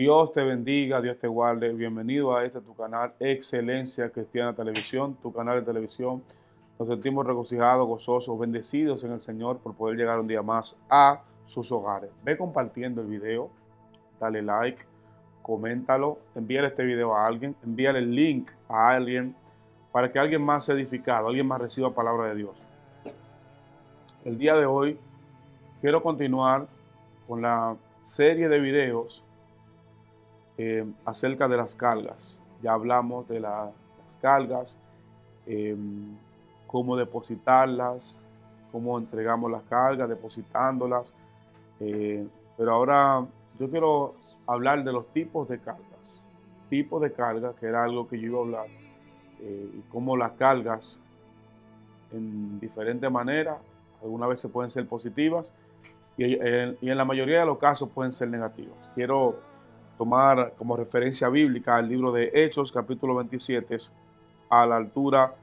Dios te bendiga, Dios te guarde. Bienvenido a este tu canal Excelencia Cristiana Televisión, tu canal de televisión. Nos sentimos regocijados, gozosos, bendecidos en el Señor por poder llegar un día más a sus hogares. Ve compartiendo el video, dale like, coméntalo, envíale este video a alguien, envíale el link a alguien para que alguien más sea edificado, alguien más reciba palabra de Dios. El día de hoy quiero continuar con la serie de videos acerca de las cargas. Ya hablamos de las cargas, cómo depositarlas, cómo entregamos las cargas, depositándolas. Pero ahora yo quiero hablar de los tipos de cargas. Tipos de cargas, que era algo que yo iba a hablar, y cómo las cargas en diferentes maneras, algunas veces pueden ser positivas y en la mayoría de los casos pueden ser negativas. Quiero tomar como referencia bíblica el libro de Hechos, capítulo 27, a la altura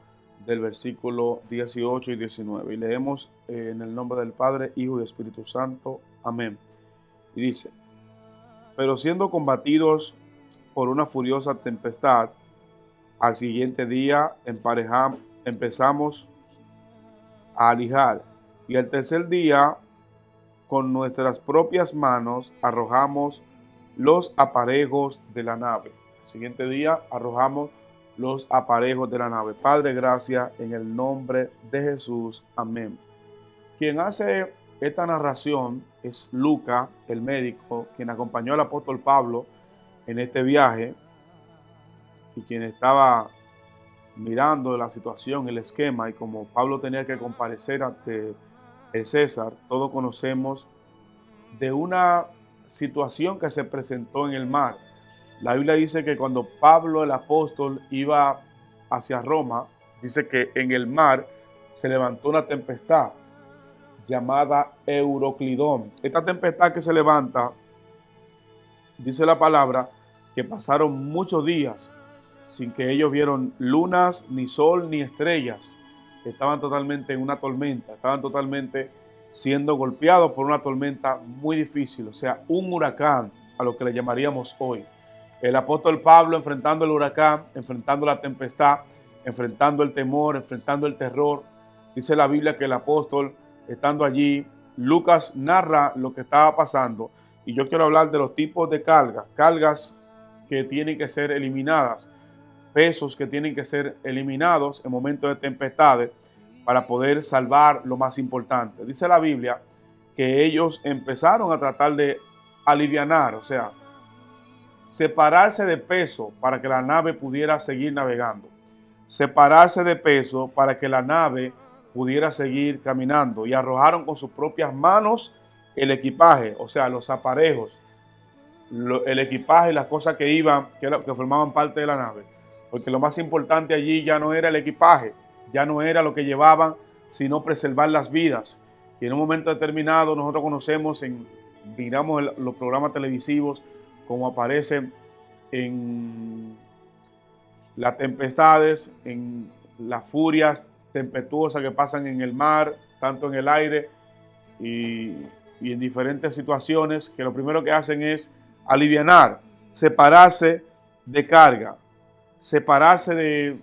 del versículo 18 y 19. Y leemos en el nombre del Padre, Hijo y Espíritu Santo. Amén. Y dice: pero siendo combatidos por una furiosa tempestad, al siguiente día empezamos a alijar, y el tercer día con nuestras propias manos arrojamos los aparejos de la nave. El siguiente día arrojamos los aparejos de la nave. Padre, gracias en el nombre de Jesús. Amén. Quien hace esta narración es Lucas, el médico, quien acompañó al apóstol Pablo en este viaje y quien estaba mirando la situación, el esquema, y como Pablo tenía que comparecer ante el César, todos conocemos de una situación que se presentó en el mar. La Biblia dice que cuando Pablo el apóstol iba hacia Roma, dice que en el mar se levantó una tempestad llamada Euroclidón. Esta tempestad que se levanta, dice la palabra, que pasaron muchos días sin que ellos vieron lunas, ni sol, ni estrellas. Estaban totalmente en una tormenta, estaban totalmente siendo golpeados por una tormenta muy difícil, o sea, un huracán, a lo que le llamaríamos hoy. El apóstol Pablo enfrentando el huracán, enfrentando la tempestad, enfrentando el temor, enfrentando el terror. Dice la Biblia que el apóstol, estando allí, Lucas narra lo que estaba pasando, y yo quiero hablar de los tipos de cargas que tienen que ser eliminadas, pesos que tienen que ser eliminados en momentos de tempestades, para poder salvar lo más importante. Dice la Biblia que ellos empezaron a tratar de alivianar, o sea, separarse de peso para que la nave pudiera seguir navegando, separarse de peso para que la nave pudiera seguir caminando, y arrojaron con sus propias manos el equipaje, o sea, los aparejos, el equipaje, las cosas que iban, que formaban parte de la nave, porque lo más importante allí ya no era el equipaje, ya no era lo que llevaban, sino preservar las vidas. Y en un momento determinado nosotros conocemos, miramos los programas televisivos, como aparecen en las tempestades, en las furias tempestuosas que pasan en el mar, tanto en el aire y en diferentes situaciones, que lo primero que hacen es alivianar, separarse de carga, separarse de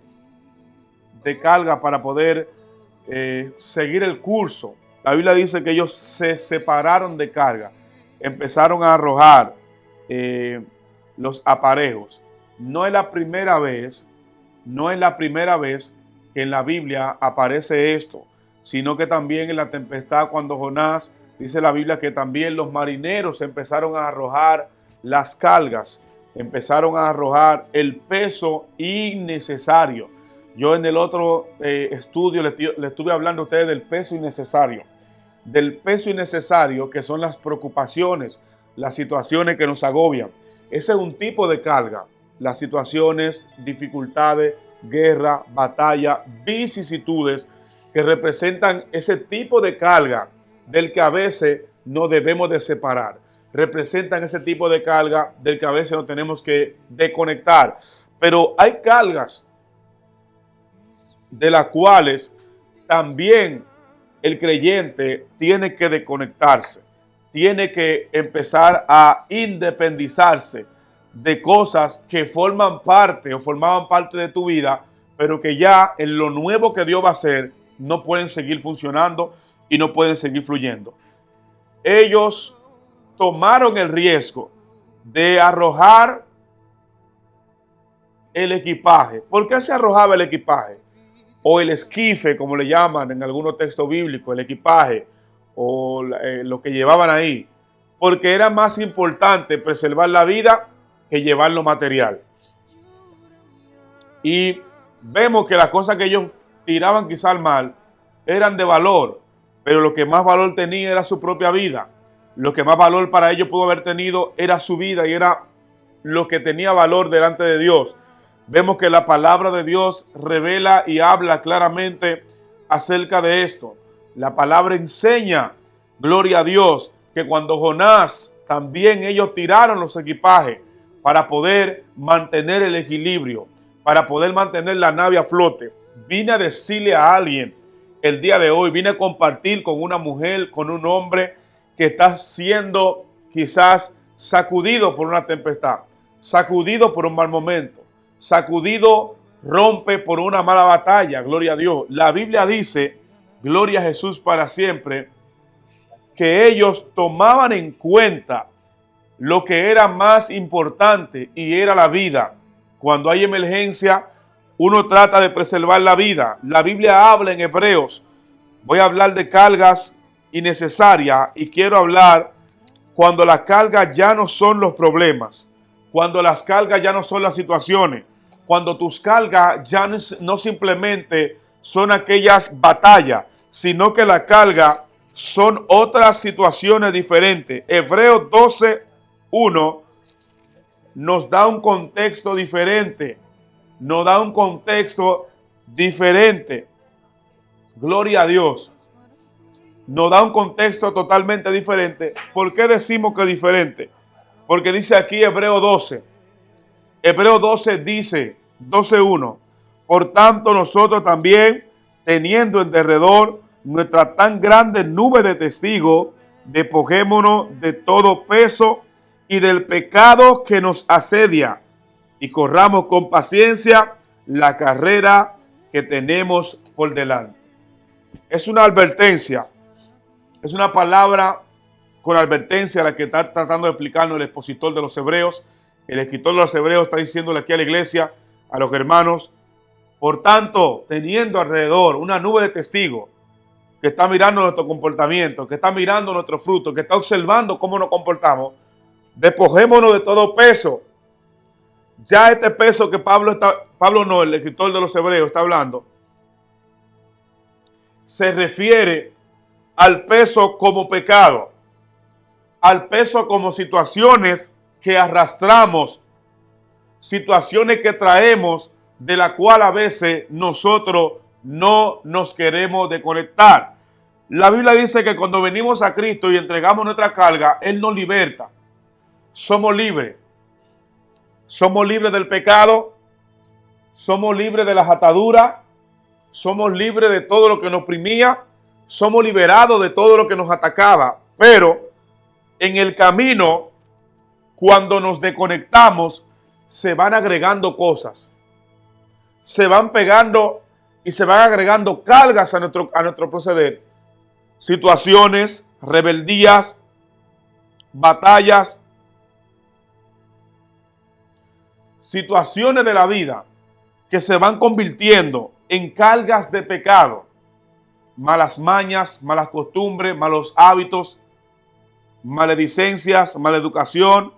carga para poder seguir el curso. La Biblia dice que ellos se separaron de carga, empezaron a arrojar los aparejos. No es la primera vez que en la Biblia aparece esto, sino que también en la tempestad, cuando Jonás, dice la Biblia que también los marineros empezaron a arrojar las cargas, empezaron a arrojar el peso innecesario. Yo en el otro estudio le estuve hablando a ustedes del peso innecesario que son las preocupaciones, las situaciones que nos agobian. Ese es un tipo de carga, las situaciones, dificultades, guerra, batalla, vicisitudes que representan ese tipo de carga del que a veces no debemos de separar. Representan ese tipo de carga del que a veces nos tenemos que desconectar. Pero hay cargas de las cuales también el creyente tiene que desconectarse, tiene que empezar a independizarse de cosas que forman parte o formaban parte de tu vida, pero que ya en lo nuevo que Dios va a hacer no pueden seguir funcionando y no pueden seguir fluyendo. Ellos tomaron el riesgo de arrojar el equipaje. ¿Por qué se arrojaba el equipaje? O el esquife, como le llaman en algunos textos bíblicos, el equipaje o lo que llevaban ahí. Porque era más importante preservar la vida que llevar lo material. Y vemos que las cosas que ellos tiraban quizás al mar eran de valor, pero lo que más valor tenía era su propia vida. Lo que más valor para ellos pudo haber tenido era su vida y era lo que tenía valor delante de Dios. Vemos que la palabra de Dios revela y habla claramente acerca de esto. La palabra enseña, gloria a Dios, que cuando Jonás también ellos tiraron los equipajes para poder mantener el equilibrio, para poder mantener la nave a flote. Vine a decirle a alguien el día de hoy, vine a compartir con una mujer, con un hombre que está siendo quizás sacudido por una tempestad, sacudido por un mal momento, sacudido, rompe por una mala batalla, gloria a Dios. La Biblia dice, gloria a Jesús para siempre, que ellos tomaban en cuenta lo que era más importante y era la vida. Cuando hay emergencia, uno trata de preservar la vida. La Biblia habla en Hebreos. Voy a hablar de cargas innecesarias y quiero hablar cuando las cargas ya no son los problemas, cuando las cargas ya no son las situaciones, cuando tus cargas ya no simplemente son aquellas batallas, sino que la carga son otras situaciones diferentes. Hebreos 12:1 nos da un contexto diferente. Nos da un contexto diferente. Gloria a Dios. Nos da un contexto totalmente diferente. ¿Por qué decimos que es diferente? Porque dice aquí Hebreos 12. Hebreos 12 dice, 12:1. Por tanto, nosotros también, teniendo en derredor nuestra tan grande nube de testigos, despojémonos de todo peso y del pecado que nos asedia, y corramos con paciencia la carrera que tenemos por delante. Es una advertencia, es una palabra con advertencia la que está tratando de explicarnos el expositor de los Hebreos. El escritor de los Hebreos está diciéndole aquí a la iglesia, a los hermanos, por tanto, teniendo alrededor una nube de testigos que está mirando nuestro comportamiento, que está mirando nuestro fruto, que está observando cómo nos comportamos, despojémonos de todo peso. Ya este peso que Pablo no, el escritor de los Hebreos está hablando, se refiere al peso como pecado, al peso como situaciones que arrastramos, situaciones que traemos, de la cual a veces nosotros no nos queremos desconectar. La Biblia dice que cuando venimos a Cristo y entregamos nuestra carga, Él nos liberta. Somos libres. Somos libres del pecado. Somos libres de las ataduras. Somos libres de todo lo que nos oprimía. Somos liberados de todo lo que nos atacaba. Pero en el camino, cuando nos desconectamos, se van agregando cosas. Se van pegando y se van agregando cargas a nuestro proceder. Situaciones, rebeldías, batallas, situaciones de la vida que se van convirtiendo en cargas de pecado. Malas mañas, malas costumbres, malos hábitos, maledicencias, maleducación,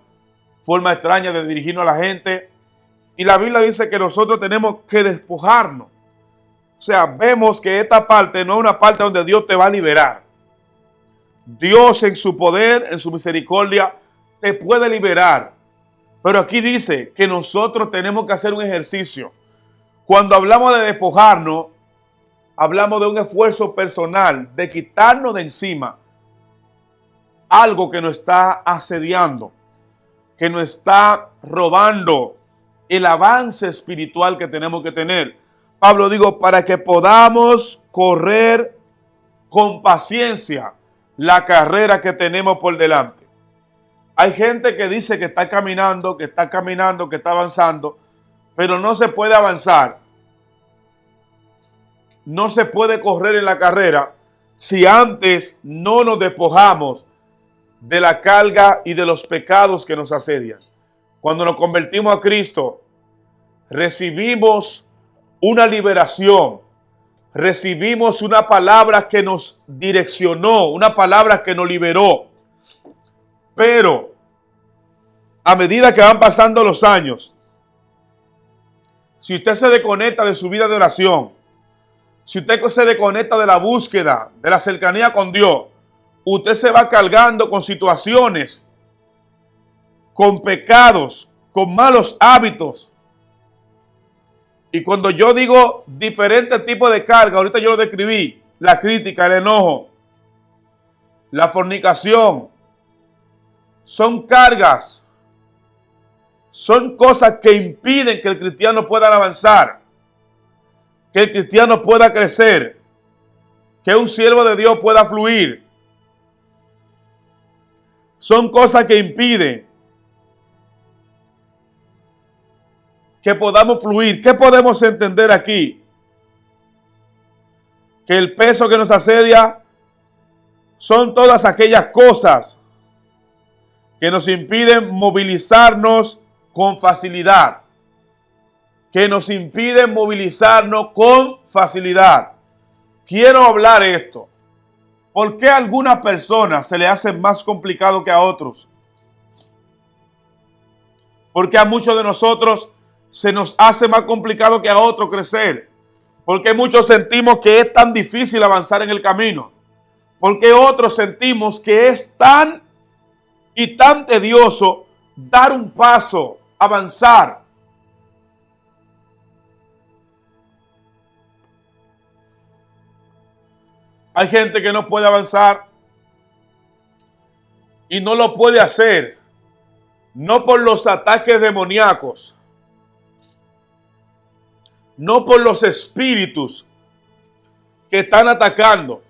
forma extraña de dirigirnos a la gente. Y la Biblia dice que nosotros tenemos que despojarnos. O sea, vemos que esta parte no es una parte donde Dios te va a liberar. Dios en su poder, en su misericordia, te puede liberar. Pero aquí dice que nosotros tenemos que hacer un ejercicio. Cuando hablamos de despojarnos, hablamos de un esfuerzo personal, de quitarnos de encima algo que nos está asediando, que nos está robando el avance espiritual que tenemos que tener. Pablo dijo, para que podamos correr con paciencia la carrera que tenemos por delante. Hay gente que dice que está caminando, que está caminando, que está avanzando, pero no se puede avanzar. No se puede correr en la carrera si antes no nos despojamos de la carga y de los pecados que nos asedian. Cuando nos convertimos a Cristo, recibimos una liberación, recibimos una palabra que nos direccionó, una palabra que nos liberó. Pero a medida que van pasando los años, si usted se desconecta de su vida de oración, si usted se desconecta de la búsqueda, de la cercanía con Dios, usted se va cargando con situaciones, con pecados, con malos hábitos. Y cuando yo digo diferentes tipos de carga, ahorita yo lo describí: la crítica, el enojo, la fornicación, son cargas, son cosas que impiden que el cristiano pueda avanzar, que el cristiano pueda crecer, que un siervo de Dios pueda fluir. Son cosas que impiden que podamos fluir. ¿Qué podemos entender aquí? Que el peso que nos asedia son todas aquellas cosas que nos impiden movilizarnos con facilidad. Que nos impiden movilizarnos con facilidad. Quiero hablar esto. ¿Por qué a algunas personas se les hace más complicado que a otros? Porque a muchos de nosotros se nos hace más complicado que a otros crecer. Porque muchos sentimos que es tan difícil avanzar en el camino. Porque otros sentimos que es tan y tan tedioso dar un paso, avanzar. Hay gente que no puede avanzar y no lo puede hacer, no por los ataques demoníacos, no por los espíritus que están atacando,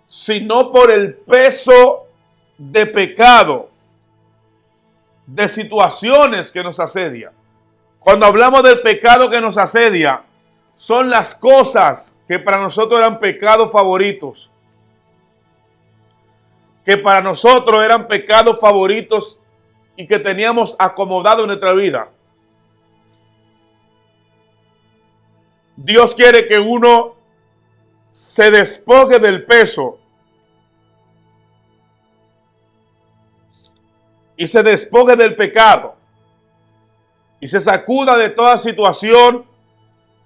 sino por el peso de pecado, de situaciones que nos asedian. Cuando hablamos del pecado que nos asedia, son las cosas que para nosotros eran pecados favoritos, que para nosotros eran pecados favoritos y que teníamos acomodado en nuestra vida. Dios quiere que uno se despoje del peso y se despoje del pecado y se sacuda de toda situación,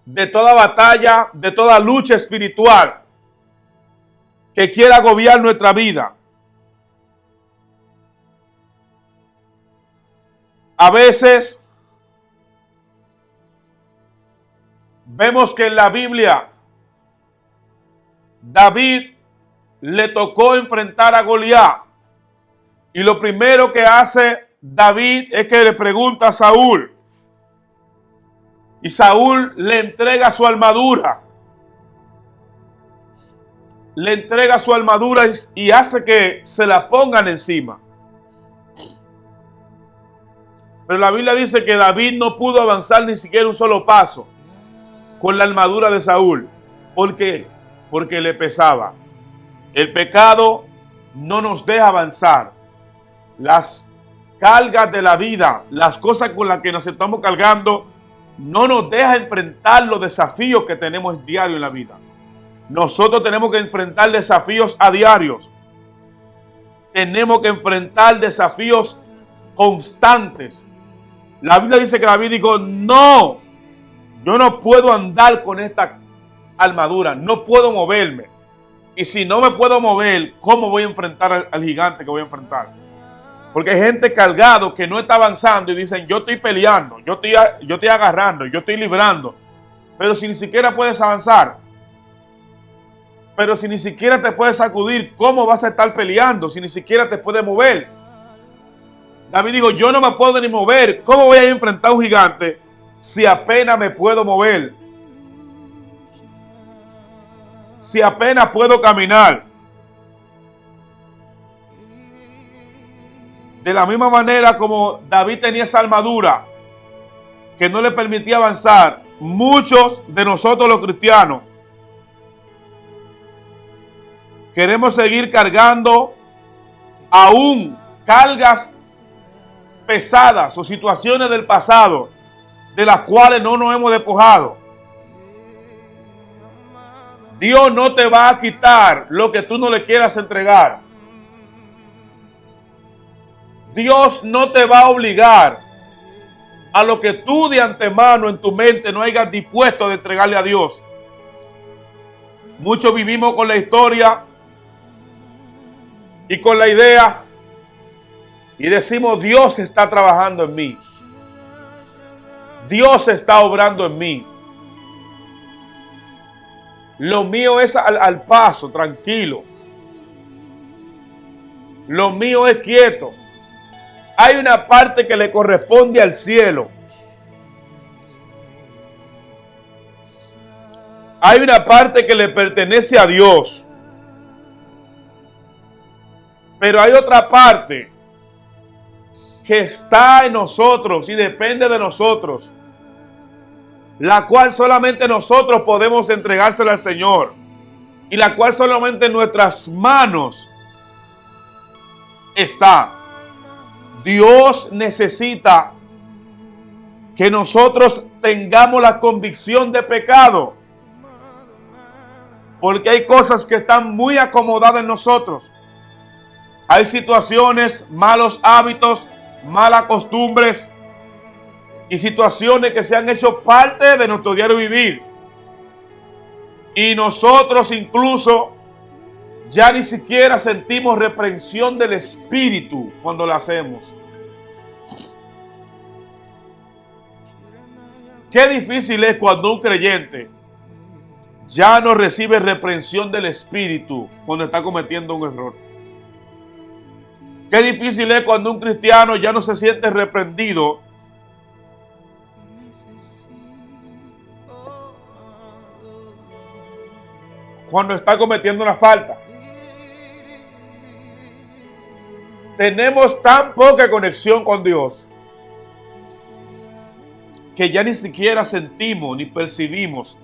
de toda batalla, de toda lucha espiritual que quiera agobiar nuestra vida. A veces vemos que en la Biblia David le tocó enfrentar a Goliat. Y lo primero que hace David es que le pregunta a Saúl. Y Saúl le entrega su armadura. Le entrega su armadura y hace que se la pongan encima. Pero la Biblia dice que David no pudo avanzar ni siquiera un solo paso con la armadura de Saúl. ¿Por qué? Porque le pesaba. El pecado no nos deja avanzar. Las cargas de la vida, las cosas con las que nos estamos cargando, no nos deja enfrentar los desafíos que tenemos diario en la vida. Nosotros tenemos que enfrentar desafíos a diarios. Tenemos que enfrentar desafíos constantes. La Biblia dice que David dijo: no, yo no puedo andar con esta armadura, no puedo moverme. Y si no me puedo mover, ¿cómo voy a enfrentar al gigante que voy a enfrentar? Porque hay gente cargado que no está avanzando y dicen: yo estoy peleando, yo estoy agarrando, yo estoy librando. Pero si ni siquiera puedes avanzar, pero si ni siquiera te puedes sacudir, ¿cómo vas a estar peleando si ni siquiera te puedes mover? David dijo: yo no me puedo ni mover. ¿Cómo voy a enfrentar a un gigante si apenas me puedo mover? Si apenas puedo caminar. De la misma manera como David tenía esa armadura que no le permitía avanzar, muchos de nosotros los cristianos queremos seguir cargando aún cargas pesadas o situaciones del pasado de las cuales no nos hemos despojado. Dios no te va a quitar lo que tú no le quieras entregar. Dios no te va a obligar a lo que tú de antemano en tu mente no hayas dispuesto de entregarle a Dios. Muchos vivimos con la historia y con la idea y decimos: Dios está trabajando en mí. Dios está obrando en mí. Lo mío es al paso, tranquilo. Lo mío es quieto. Hay una parte que le corresponde al cielo. Hay una parte que le pertenece a Dios. Pero hay otra parte que está en nosotros y depende de nosotros, la cual solamente nosotros podemos entregársela al Señor y la cual solamente en nuestras manos está. Dios necesita que nosotros tengamos la convicción de pecado, porque hay cosas que están muy acomodadas en nosotros. Hay situaciones, malos hábitos, malas costumbres y situaciones que se han hecho parte de nuestro diario vivir. Y nosotros incluso ya ni siquiera sentimos reprensión del Espíritu cuando la hacemos. Qué difícil es cuando un creyente ya no recibe reprensión del Espíritu cuando está cometiendo un error. Qué difícil es cuando un cristiano ya no se siente reprendido cuando está cometiendo una falta. Tenemos tan poca conexión con Dios que ya ni siquiera sentimos ni percibimos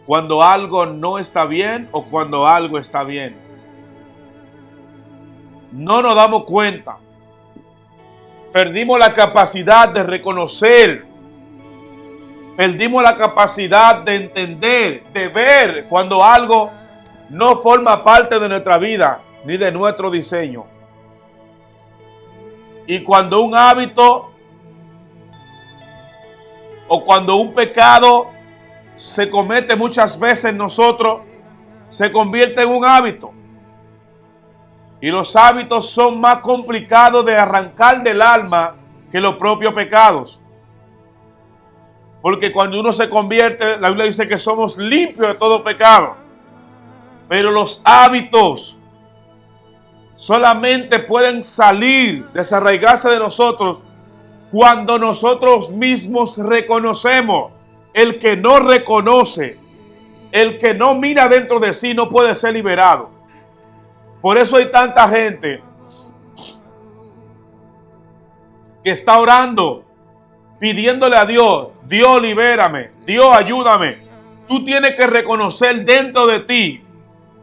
cuando algo no está bien o cuando algo está bien. No nos damos cuenta. Perdimos la capacidad de reconocer. Perdimos la capacidad de entender, de ver cuando algo no forma parte de nuestra vida ni de nuestro diseño. Y cuando un hábito o cuando un pecado se comete muchas veces en nosotros, se convierte en un hábito. Y los hábitos son más complicados de arrancar del alma que los propios pecados. Porque cuando uno se convierte, la Biblia dice que somos limpios de todo pecado. Pero los hábitos solamente pueden salir, desarraigarse de nosotros cuando nosotros mismos reconocemos. El que no reconoce, el que no mira dentro de sí no puede ser liberado. Por eso hay tanta gente que está orando, pidiéndole a Dios: Dios, libérame, Dios, ayúdame. Tú tienes que reconocer dentro de ti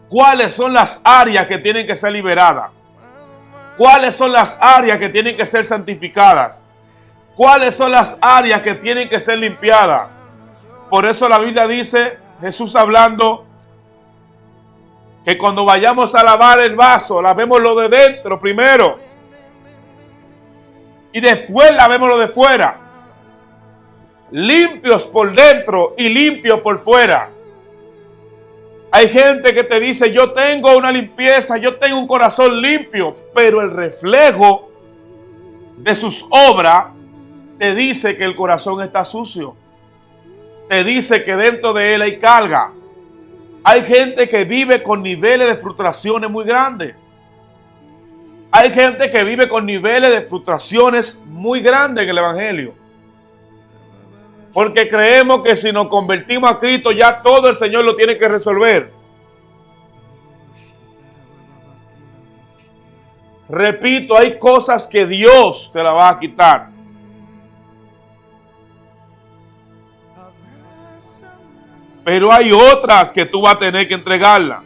cuáles son las áreas que tienen que ser liberadas, cuáles son las áreas que tienen que ser santificadas, cuáles son las áreas que tienen que ser limpiadas. Por eso la Biblia dice, Jesús hablando, que cuando vayamos a lavar el vaso, lavemos lo de dentro primero y después lavemos lo de fuera. Limpios por dentro y limpios por fuera. Hay gente que te dice: yo tengo una limpieza, yo tengo un corazón limpio, pero el reflejo de sus obras te dice que el corazón está sucio. Te dice que dentro de él hay carga. Hay gente que vive con niveles de frustraciones muy grandes. Hay gente que vive con niveles de frustraciones muy grandes en el Evangelio. Porque creemos que si nos convertimos a Cristo ya todo el Señor lo tiene que resolver. Repito, hay cosas que Dios te la va a quitar. Pero hay otras que tú vas a tener que entregarla.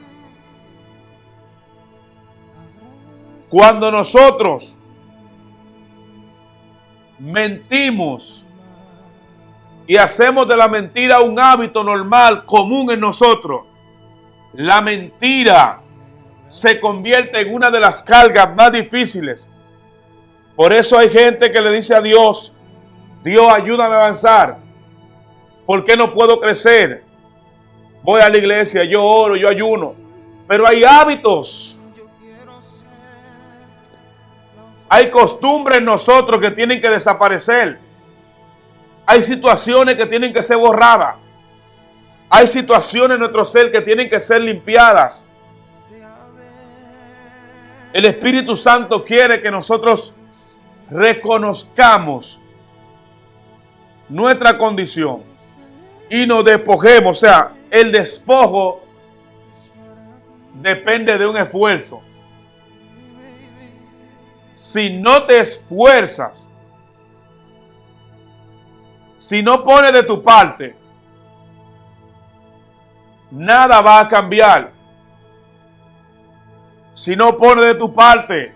Cuando nosotros mentimos y hacemos de la mentira un hábito normal, común en nosotros, la mentira se convierte en una de las cargas más difíciles. Por eso hay gente que le dice a Dios: Dios, ayúdame a avanzar. ¿Por qué no puedo crecer? Voy a la iglesia, yo oro, yo ayuno. Pero hay hábitos. Hay costumbres en nosotros que tienen que desaparecer. Hay situaciones que tienen que ser borradas. Hay situaciones en nuestro ser que tienen que ser limpiadas. El Espíritu Santo quiere que nosotros reconozcamos nuestra condición y nos despojemos. O sea, el despojo depende de un esfuerzo. Si no te esfuerzas, si no pones de tu parte, nada va a cambiar. Si no pones de tu parte,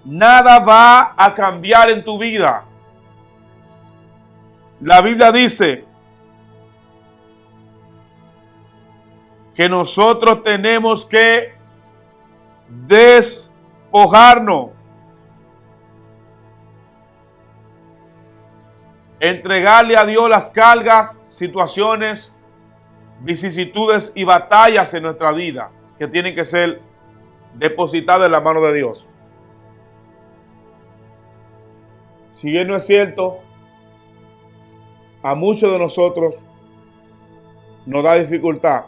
nada va a cambiar en tu vida. La Biblia dice que nosotros tenemos que despojarnos, entregarle a Dios las cargas, situaciones, vicisitudes y batallas en nuestra vida que tienen que ser depositadas en la mano de Dios. Si bien no es cierto, a muchos de nosotros nos da dificultad.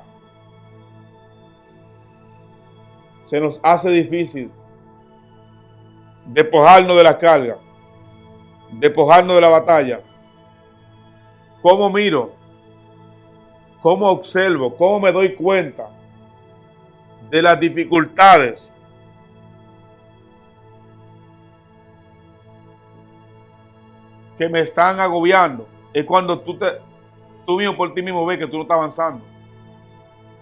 Se nos hace difícil despojarnos de la carga, despojarnos de la batalla. ¿Cómo miro? ¿Cómo observo? ¿Cómo me doy cuenta de las dificultades que me están agobiando? Es cuando tú mismo por ti mismo ves que tú no estás avanzando,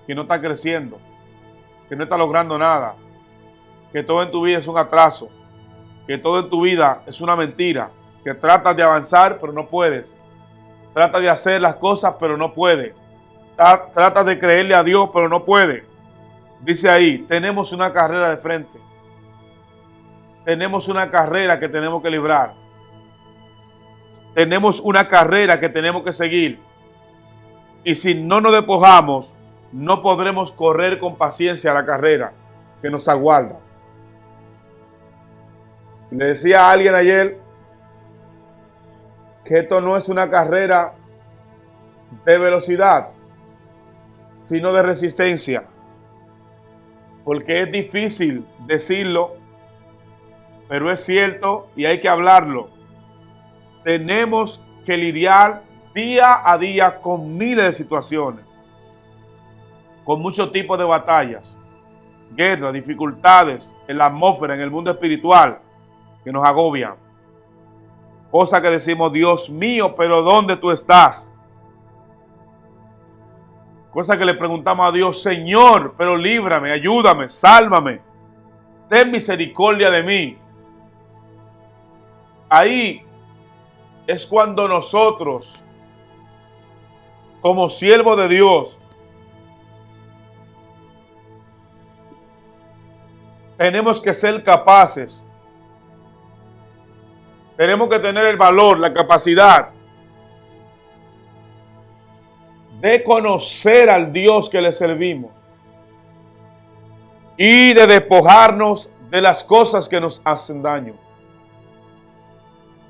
que no estás creciendo, que no estás logrando nada, que todo en tu vida es un atraso, que todo en tu vida es una mentira, que tratas de avanzar pero no puedes, tratas de hacer las cosas pero no puedes, tratas de creerle a Dios pero no puedes. Dice ahí, tenemos una carrera de frente, tenemos una carrera que tenemos que librar. Tenemos una carrera que tenemos que seguir. Y si no nos despojamos, no podremos correr con paciencia la carrera que nos aguarda. Le decía a alguien ayer que esto no es una carrera de velocidad, sino de resistencia. Porque es difícil decirlo, pero es cierto y hay que hablarlo. Tenemos que lidiar día a día con miles de situaciones, con muchos tipos de batallas, guerras, dificultades en la atmósfera, en el mundo espiritual, que nos agobian. Cosas que decimos, Dios mío, pero ¿dónde tú estás? Cosas que le preguntamos a Dios, Señor, pero líbrame, ayúdame, sálvame, ten misericordia de mí. Ahí es cuando nosotros, como siervos de Dios, tenemos que ser capaces, tenemos que tener el valor, la capacidad de conocer al Dios que le servimos y de despojarnos de las cosas que nos hacen daño.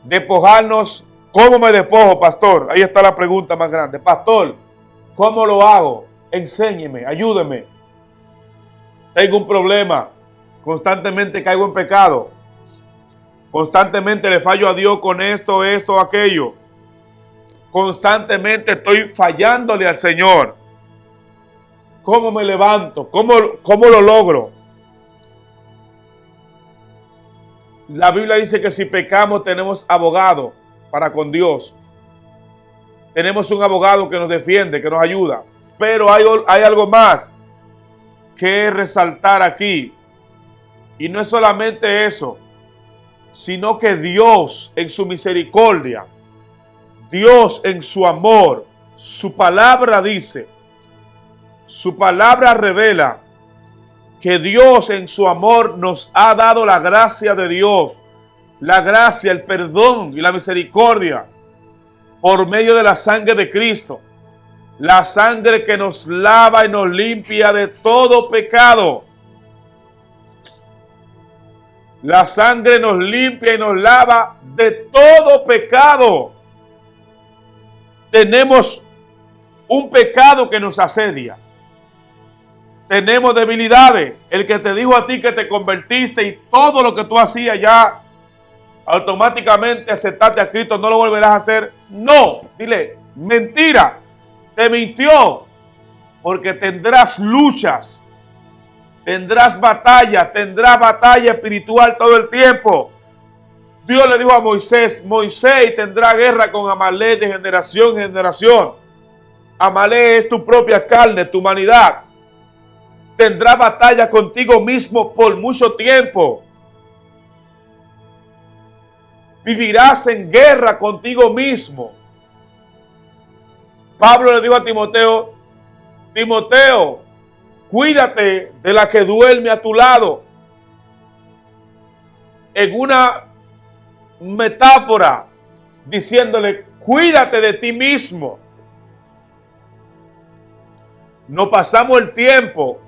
Despojarnos. ¿Cómo me despojo, pastor? Ahí está la pregunta más grande. Pastor, ¿cómo lo hago? Enséñeme, ayúdeme. Tengo un problema. Constantemente caigo en pecado. Constantemente le fallo a Dios con esto, aquello. Constantemente estoy fallándole al Señor. ¿Cómo me levanto? ¿Cómo lo logro? La Biblia dice que si pecamos tenemos abogado para con Dios. Tenemos un abogado que nos defiende, que nos ayuda. Pero hay algo más que resaltar aquí. Y no es solamente eso, sino que Dios en su misericordia, Dios en su amor, su palabra dice, su palabra revela que Dios en su amor nos ha dado la gracia de Dios, la gracia, el perdón y la misericordia por medio de la sangre de Cristo, la sangre que nos lava y nos limpia de todo pecado. La sangre nos limpia y nos lava de todo pecado. Tenemos un pecado que nos asedia. Tenemos debilidades. El que te dijo a ti que te convertiste y todo lo que tú hacías ya automáticamente aceptaste a Cristo, no lo volverás a hacer. No, dile, mentira, te mintió, porque tendrás luchas, tendrás batalla espiritual todo el tiempo. Dios le dijo a Moisés, Moisés tendrá guerra con Amalek de generación en generación. Amalek es tu propia carne, tu humanidad. Tendrá batalla contigo mismo por mucho tiempo. Vivirás en guerra contigo mismo. Pablo le dijo a Timoteo, Timoteo, cuídate de la que duerme a tu lado. En una metáfora, diciéndole, cuídate de ti mismo. No pasamos el tiempo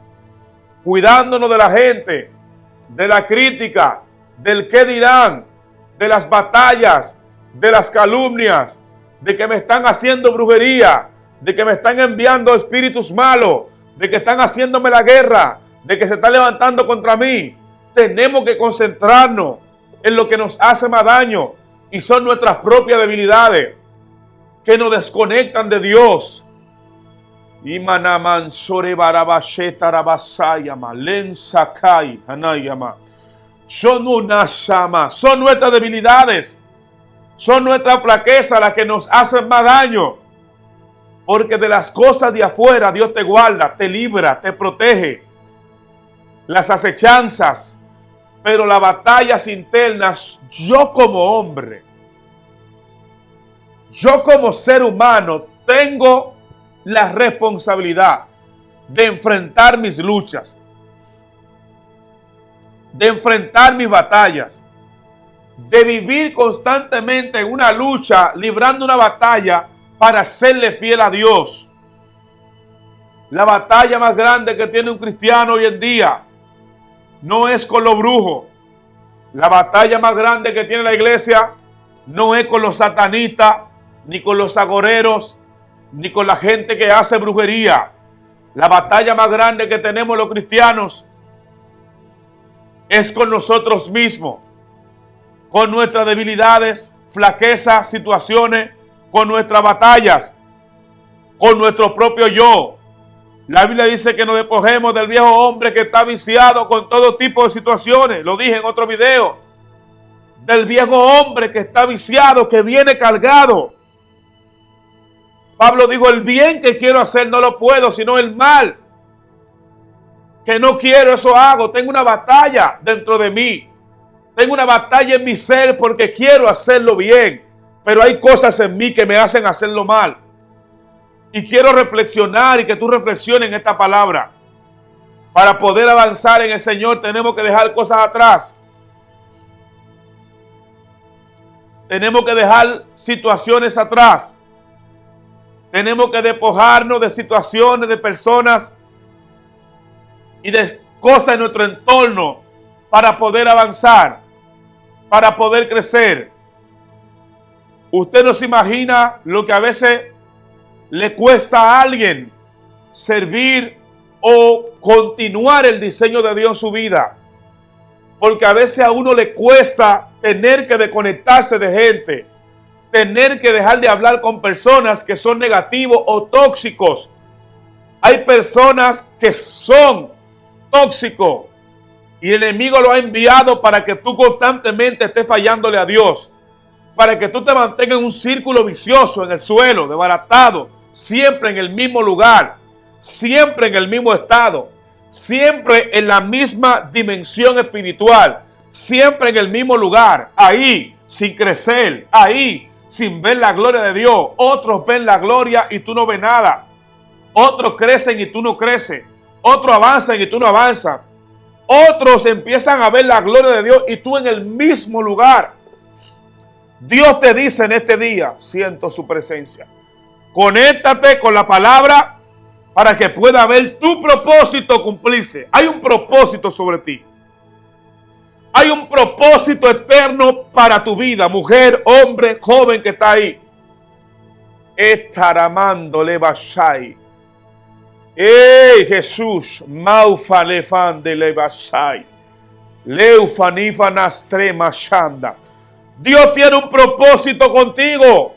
cuidándonos de la gente, de la crítica, del qué dirán, de las batallas, de las calumnias, de que me están haciendo brujería, de que me están enviando espíritus malos, de que están haciéndome la guerra, de que se están levantando contra mí. Tenemos que concentrarnos en lo que nos hace más daño y son nuestras propias debilidades que nos desconectan de Dios. Son nuestras debilidades, son nuestras flaquezas las que nos hacen más daño. Porque de las cosas de afuera Dios te guarda, te libra, te protege. Las acechanzas, pero las batallas internas, yo como hombre, yo como ser humano, tengo la responsabilidad de enfrentar mis luchas, de enfrentar mis batallas, de vivir constantemente en una lucha, librando una batalla para serle fiel a Dios. La batalla más grande que tiene un cristiano hoy en día no es con los brujos. La batalla más grande que tiene la iglesia no es con los satanistas, ni con los agoreros, ni con la gente que hace brujería. La batalla más grande que tenemos los cristianos es con nosotros mismos, con nuestras debilidades, flaquezas, situaciones, con nuestras batallas, con nuestro propio yo. La Biblia dice que nos despojemos del viejo hombre que está viciado con todo tipo de situaciones. Lo dije en otro video. Del viejo hombre que está viciado, que viene cargado. Pablo dijo, el bien que quiero hacer no lo puedo, sino el mal que no quiero, eso hago. Tengo una batalla dentro de mí. Tengo una batalla en mi ser porque quiero hacerlo bien. Pero hay cosas en mí que me hacen hacerlo mal. Y quiero reflexionar y que tú reflexiones en esta palabra. Para poder avanzar en el Señor tenemos que dejar cosas atrás. Tenemos que dejar situaciones atrás. Tenemos que despojarnos de situaciones, de personas y de cosas en nuestro entorno para poder avanzar, para poder crecer. Usted no se imagina lo que a veces le cuesta a alguien servir o continuar el diseño de Dios en su vida. Porque a veces a uno le cuesta tener que desconectarse de gente, tener que dejar de hablar con personas que son negativos o tóxicos. Hay personas que son tóxicos, Y el enemigo lo ha enviado para que tú constantemente estés fallándole a Dios. Para que tú te mantengas en un círculo vicioso, en el suelo, desbaratado, siempre en el mismo lugar, siempre en el mismo estado, siempre en la misma dimensión espiritual, siempre en el mismo lugar, ahí, sin crecer, ahí, sin ver la gloria de Dios. Otros ven la gloria y tú no ves nada. Otros crecen y tú no creces. Otros avanzan y tú no avanzas. Otros empiezan a ver la gloria de Dios y tú en el mismo lugar. Dios te dice en este día, siento su presencia. Conéctate con la palabra para que pueda ver tu propósito cumplirse. Hay un propósito sobre ti. Hay un propósito eterno para tu vida, mujer, hombre, joven que está ahí. Estaramando le bashai. ¡Ey, Jesús! Maufa lefan de le bashai. Leufanifa nastrema shanda. Dios tiene un propósito contigo.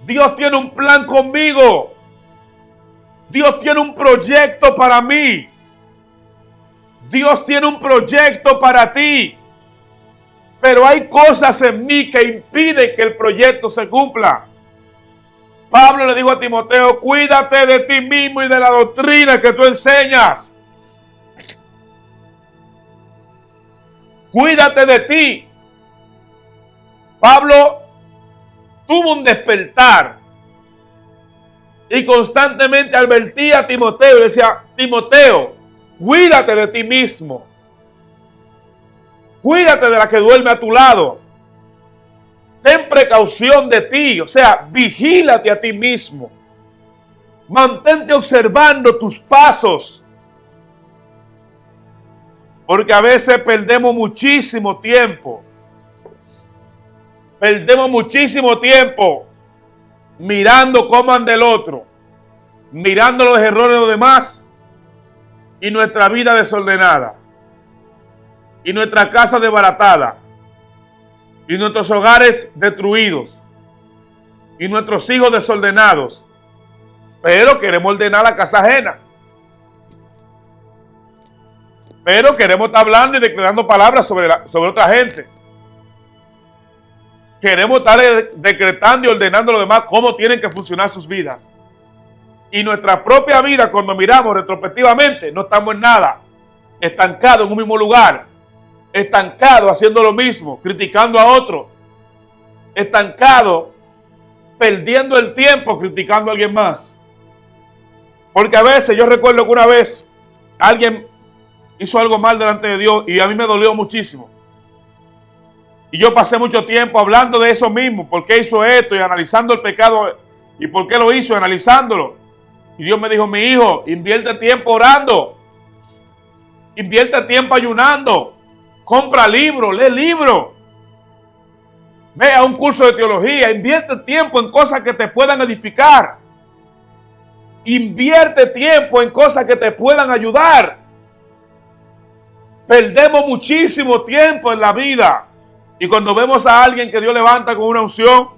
Dios tiene un plan conmigo. Dios tiene un proyecto para mí. Dios tiene un proyecto para ti. Pero hay cosas en mí que impiden que el proyecto se cumpla. Pablo le dijo a Timoteo, cuídate de ti mismo y de la doctrina que tú enseñas. Cuídate de ti. Pablo tuvo un despertar y constantemente advertía a Timoteo y decía, Timoteo, cuídate de ti mismo. Cuídate de la que duerme a tu lado. Ten precaución de ti, o sea, vigílate a ti mismo. Mantente observando tus pasos. Porque a veces perdemos muchísimo tiempo. Perdemos muchísimo tiempo mirando cómo anda el otro, mirando los errores de los demás y nuestra vida desordenada y nuestra casa desbaratada y nuestros hogares destruidos y nuestros hijos desordenados. Pero queremos ordenar la casa ajena. Pero queremos estar hablando y declarando palabras sobre otra gente. Queremos estar decretando y ordenando a los demás cómo tienen que funcionar sus vidas. Y nuestra propia vida, cuando miramos retrospectivamente, no estamos en nada. Estancados en un mismo lugar. Estancados haciendo lo mismo, criticando a otros. Estancados, perdiendo el tiempo criticando a alguien más. Porque a veces, yo recuerdo que una vez alguien hizo algo mal delante de Dios y a mí me dolió muchísimo. Y yo pasé mucho tiempo hablando de eso mismo, por qué hizo esto y analizando el pecado y por qué lo hizo, analizándolo. Y Dios me dijo, mi hijo, invierte tiempo orando, invierte tiempo ayunando, compra libros, lee libros, ve a un curso de teología, invierte tiempo en cosas que te puedan edificar, invierte tiempo en cosas que te puedan ayudar. Perdemos muchísimo tiempo en la vida. Y cuando vemos a alguien que Dios levanta con una unción,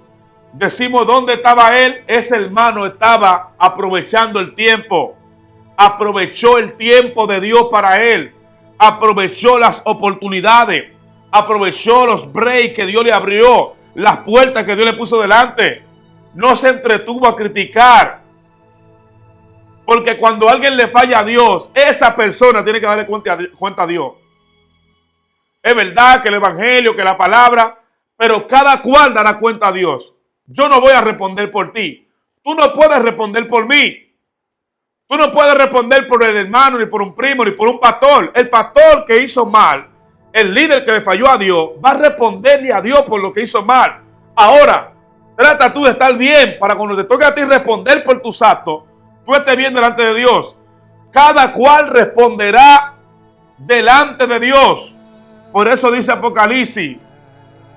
decimos, ¿dónde estaba él? Ese hermano estaba aprovechando el tiempo. Aprovechó el tiempo de Dios para él. Aprovechó las oportunidades. Aprovechó los breaks que Dios le abrió. Las puertas que Dios le puso delante. No se entretuvo a criticar. Porque cuando alguien le falla a Dios, esa persona tiene que darle cuenta a Dios. Es verdad que el evangelio, que la palabra, pero cada cual dará cuenta a Dios. Yo no voy a responder por ti. Tú no puedes responder por mí. Tú no puedes responder por el hermano, ni por un primo, ni por un pastor. El pastor que hizo mal, el líder que le falló a Dios, va a responderle a Dios por lo que hizo mal. Ahora, trata tú de estar bien para cuando te toque a ti responder por tus actos, tú estés bien delante de Dios. Cada cual responderá delante de Dios. Por eso dice Apocalipsis,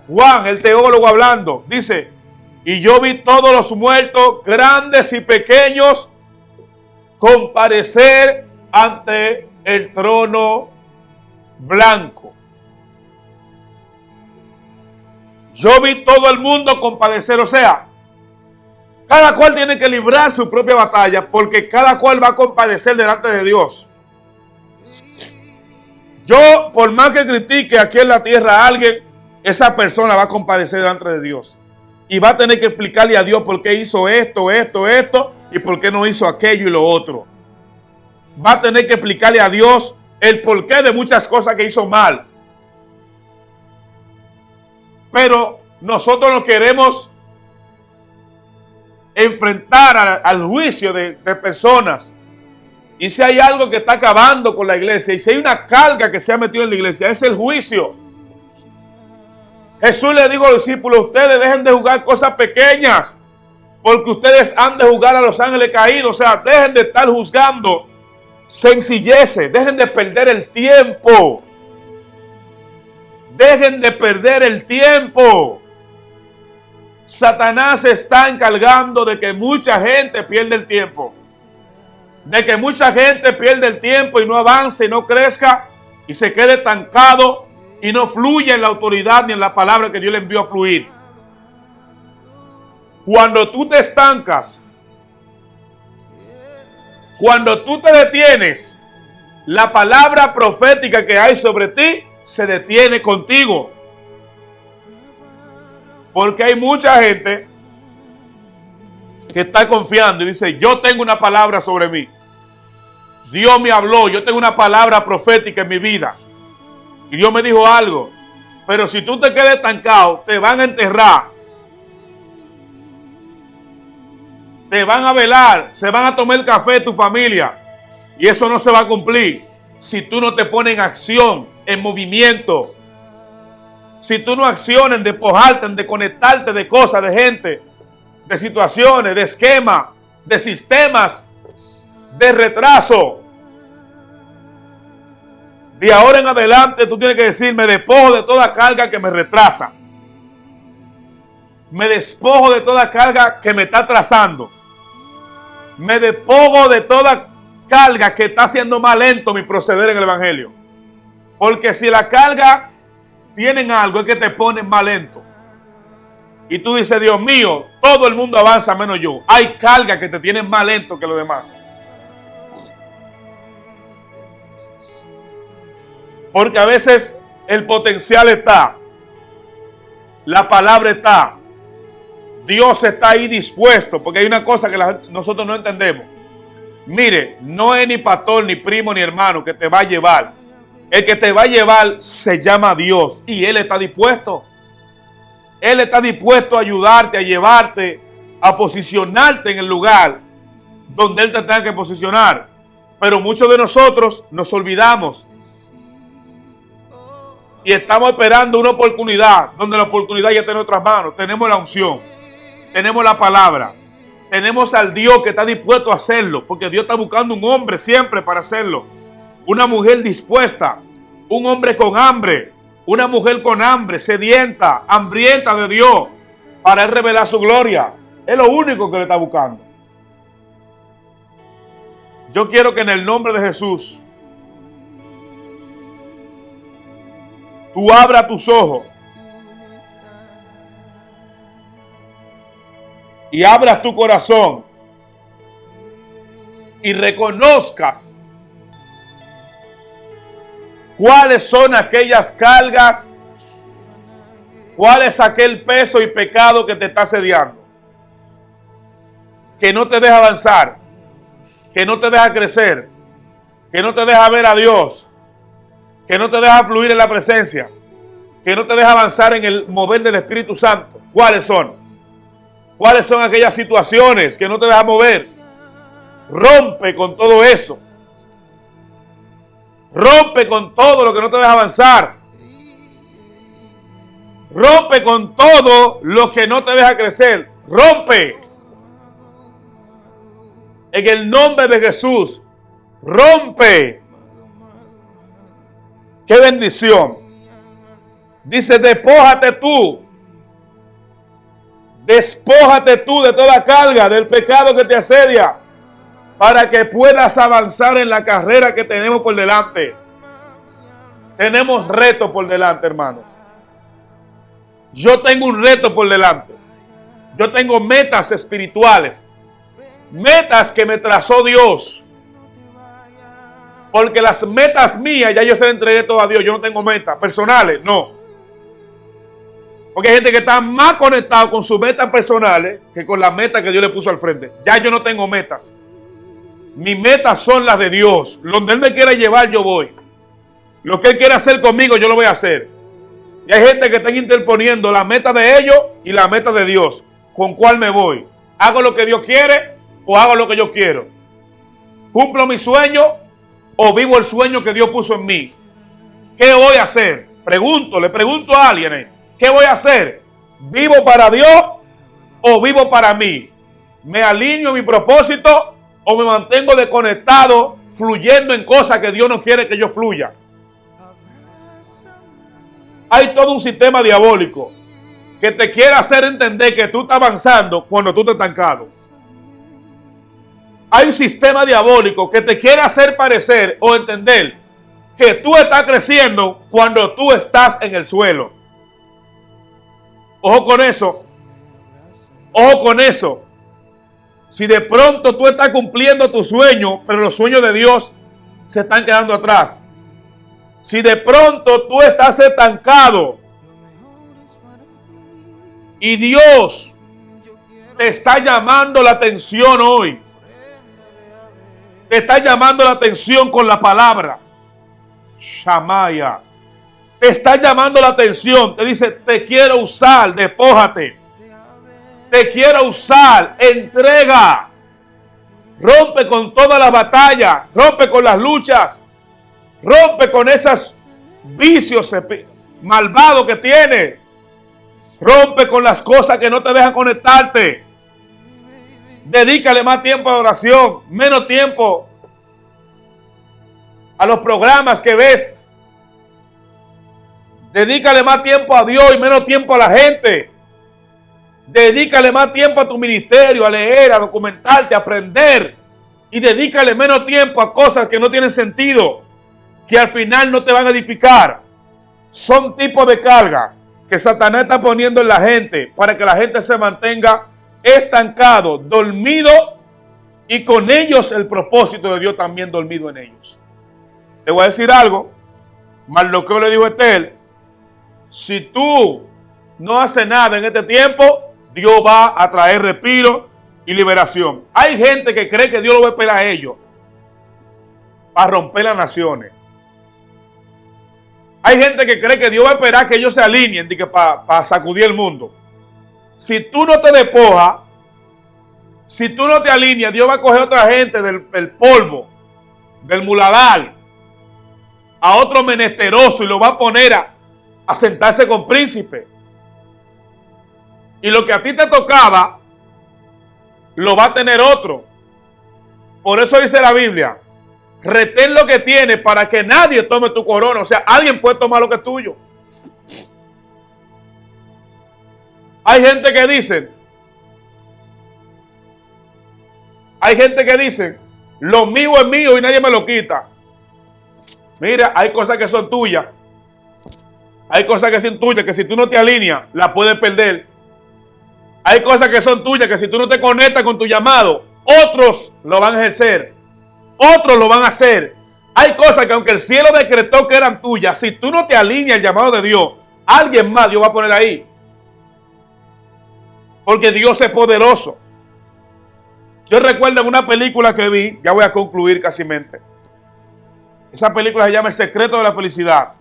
Juan, el teólogo hablando, dice, y yo vi todos los muertos, grandes y pequeños, comparecer ante el trono blanco. Yo vi todo el mundo compadecer, o sea, cada cual tiene que librar su propia batalla porque cada cual va a compadecer delante de Dios. Yo, por más que critique aquí en la tierra a alguien, esa persona va a comparecer delante de Dios. Y va a tener que explicarle a Dios por qué hizo esto, y por qué no hizo aquello y lo otro. Va a tener que explicarle a Dios el porqué de muchas cosas que hizo mal. Pero nosotros nos queremos enfrentar al juicio de personas. Y si hay algo que está acabando con la iglesia, y si hay una carga que se ha metido en la iglesia, es el juicio. Jesús le dijo a los discípulos, ustedes dejen de jugar cosas pequeñas, porque ustedes han de jugar a los ángeles caídos. O sea, dejen de estar juzgando sencilleces, dejen de perder el tiempo. Dejen de perder el tiempo. Satanás se está encargando de que mucha gente pierda el tiempo. De que mucha gente pierda el tiempo y no avance y no crezca y se quede estancado y no fluye en la autoridad ni en la palabra que Dios le envió a fluir. Cuando tú te estancas, cuando tú te detienes, la palabra profética que hay sobre ti se detiene contigo. Porque hay mucha gente que está confiando y dice, yo tengo una palabra sobre mí. Dios me habló, yo tengo una palabra profética en mi vida. Y Dios me dijo algo. Pero si tú te quedas estancado, te van a enterrar. Te van a velar, se van a tomar el café de tu familia. Y eso no se va a cumplir si tú no te pones en acción, en movimiento. Si tú no accionas en despojarte, en desconectarte de cosas, de gente, de situaciones, de esquemas, de sistemas, de retraso. De ahora en adelante tú tienes que decir, me despojo de toda carga que me retrasa. Me despojo de toda carga que me está atrasando. Me despojo de toda carga que está haciendo más lento mi proceder en el evangelio. Porque si la carga tienen algo es que te ponen más lento. Y tú dices, Dios mío, todo el mundo avanza menos yo. Hay cargas que te tienen más lento que los demás. Porque a veces el potencial está, la palabra está, Dios está ahí dispuesto, porque hay una cosa que nosotros no entendemos. Mire, no es ni pastor, ni primo, ni hermano que te va a llevar. El que te va a llevar se llama Dios y Él está dispuesto. Él está dispuesto a ayudarte, a llevarte, a posicionarte en el lugar donde Él te tenga que posicionar. Pero muchos de nosotros nos olvidamos. Y estamos esperando una oportunidad, donde la oportunidad ya está en nuestras manos. Tenemos la unción, tenemos la palabra, tenemos al Dios que está dispuesto a hacerlo, porque Dios está buscando un hombre siempre para hacerlo. Una mujer dispuesta, un hombre con hambre, una mujer con hambre, sedienta, hambrienta de Dios, para Él revelar su gloria. Es lo único que le está buscando. Yo quiero que en el nombre de Jesús, tú abras tus ojos y abras tu corazón y reconozcas cuáles son aquellas cargas, cuál es aquel peso y pecado que te está asediando, que no te deja avanzar, que no te deja crecer, que no te deja ver a Dios, que no te deja fluir en la presencia, que no te deja avanzar en el mover del Espíritu Santo. ¿Cuáles son? ¿Cuáles son aquellas situaciones que no te dejan mover? Rompe con todo eso. Rompe con todo lo que no te deja avanzar. Rompe con todo lo que no te deja crecer. Rompe. En el nombre de Jesús. Rompe. ¡Qué bendición! Dice, despójate tú. Despójate tú de toda carga, del pecado que te asedia, para que puedas avanzar en la carrera que tenemos por delante. Tenemos retos por delante, hermanos. Yo tengo un reto por delante. Yo tengo metas espirituales. Metas que me trazó Dios. Porque las metas mías ya yo se las entregué todo a Dios. Yo no tengo metas personales, no. Porque hay gente que está más conectado con sus metas personales que con las metas que Dios le puso al frente. Ya yo no tengo metas. Mis metas son las de Dios. Donde Él me quiera llevar, yo voy. Lo que Él quiera hacer conmigo, yo lo voy a hacer. Y hay gente que está interponiendo la meta de ellos y la meta de Dios. ¿Con cuál me voy? ¿Hago lo que Dios quiere o hago lo que yo quiero? ¿Cumplo mi sueño o vivo el sueño que Dios puso en mí? ¿Qué voy a hacer? Le pregunto a alguien, ¿qué voy a hacer? ¿Vivo para Dios o vivo para mí? ¿Me alineo a mi propósito o me mantengo desconectado, fluyendo en cosas que Dios no quiere que yo fluya? Hay todo un sistema diabólico que te quiere hacer entender que tú estás avanzando cuando tú estás estancado. Hay un sistema diabólico que te quiere hacer parecer o entender que tú estás creciendo cuando tú estás en el suelo. Ojo con eso. Ojo con eso. Si de pronto tú estás cumpliendo tu sueño, pero los sueños de Dios se están quedando atrás. Si de pronto tú estás estancado y Dios te está llamando la atención hoy, te está llamando la atención con la palabra, Shamaya, te está llamando la atención, te dice, te quiero usar, despójate, te quiero usar, entrega, rompe con todas las batallas, rompe con las luchas, rompe con esos vicios malvados que tienes. Rompe con las cosas que no te dejan conectarte. Dedícale más tiempo a la oración, menos tiempo a los programas que ves. Dedícale más tiempo a Dios y menos tiempo a la gente. Dedícale más tiempo a tu ministerio, a leer, a documentarte, a aprender. Y dedícale menos tiempo a cosas que no tienen sentido, que al final no te van a edificar. Son tipos de carga que Satanás está poniendo en la gente para que la gente se mantenga estancado, dormido, y con ellos el propósito de Dios también dormido en ellos. Te voy a decir algo, Mardoqueo le dijo a Estel, si tú no haces nada en este tiempo, Dios va a traer respiro y liberación. Hay gente que cree que Dios lo va a esperar a ellos para romper las naciones. Hay gente que cree que Dios va a esperar que ellos se alineen para sacudir el mundo. Si tú no te despojas, si tú no te alineas, Dios va a coger a otra gente del polvo, del muladar, a otro menesteroso y lo va a poner a sentarse con príncipe. Y lo que a ti te tocaba, lo va a tener otro. Por eso dice la Biblia, retén lo que tienes para que nadie tome tu corona. O sea, alguien puede tomar lo que es tuyo. Hay gente que dice, lo mío es mío y nadie me lo quita. Mira, hay cosas que son tuyas. Hay cosas que son tuyas que si tú no te alineas, las puedes perder. Hay cosas que son tuyas que si tú no te conectas con tu llamado, otros lo van a ejercer. Otros lo van a hacer. Hay cosas que aunque el cielo decretó que eran tuyas, si tú no te alineas al llamado de Dios, alguien más Dios va a poner ahí. Porque Dios es poderoso. Yo recuerdo en una película que vi, ya voy a concluir casi mente. Esa película se llama El secreto de la felicidad.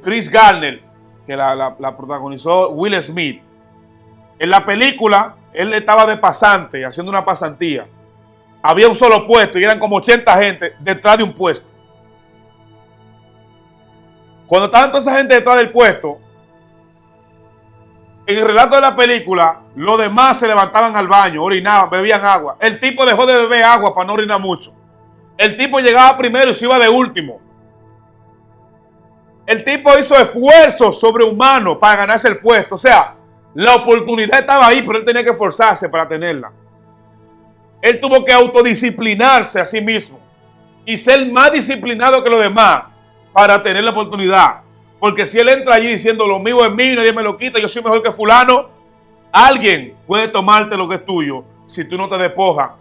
Chris Gardner, que la protagonizó Will Smith. En la película, él estaba de pasante, haciendo una pasantía. Había un solo puesto y eran como 80 gente detrás de un puesto. Cuando estaban toda esa gente detrás del puesto, en el relato de la película, los demás se levantaban al baño, orinaban, bebían agua. El tipo dejó de beber agua para no orinar mucho. El tipo llegaba primero y se iba de último. El tipo hizo esfuerzos sobrehumanos para ganarse el puesto. O sea, la oportunidad estaba ahí, pero él tenía que esforzarse para tenerla. Él tuvo que autodisciplinarse a sí mismo y ser más disciplinado que los demás para tener la oportunidad. Porque si él entra allí diciendo lo mío es mío, nadie me lo quita, yo soy mejor que fulano, alguien puede tomarte lo que es tuyo si tú no te despojas,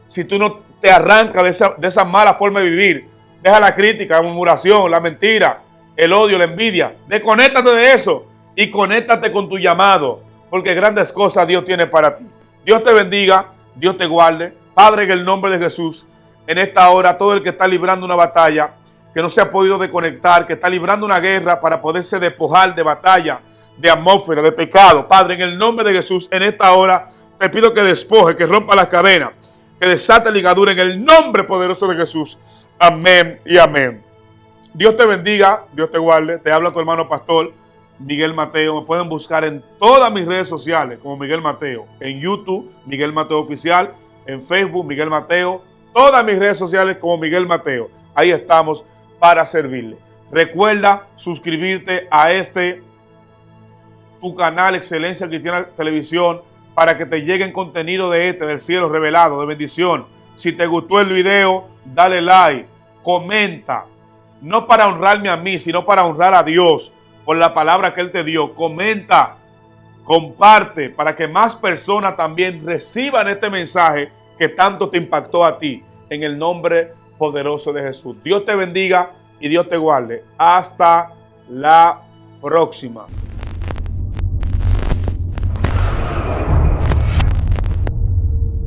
si tú no te arranca de esa mala forma de vivir. Deja la crítica, la murmuración, la mentira, el odio, la envidia. Desconéctate de eso y conéctate con tu llamado, porque grandes cosas Dios tiene para ti. Dios te bendiga, Dios te guarde. Padre, en el nombre de Jesús, en esta hora, todo el que está librando una batalla, que no se ha podido desconectar, que está librando una guerra para poderse despojar de batalla, de atmósfera, de pecado. Padre, en el nombre de Jesús, en esta hora, te pido que despoje, que rompa las cadenas, que desate ligadura en el nombre poderoso de Jesús. Amén y amén. Dios te bendiga, Dios te guarde. Te habla tu hermano pastor Miguel Mateo. Me pueden buscar en todas mis redes sociales como Miguel Mateo. En YouTube, Miguel Mateo Oficial. En Facebook, Miguel Mateo. Todas mis redes sociales como Miguel Mateo. Ahí estamos para servirle. Recuerda suscribirte a tu canal Excelencia Cristiana Televisión para que te lleguen contenido del cielo revelado, de bendición. Si te gustó el video, dale like, comenta. No para honrarme a mí, sino para honrar a Dios por la palabra que Él te dio. Comenta, comparte para que más personas también reciban este mensaje que tanto te impactó a ti. En el nombre poderoso de Jesús. Dios te bendiga y Dios te guarde. Hasta la próxima.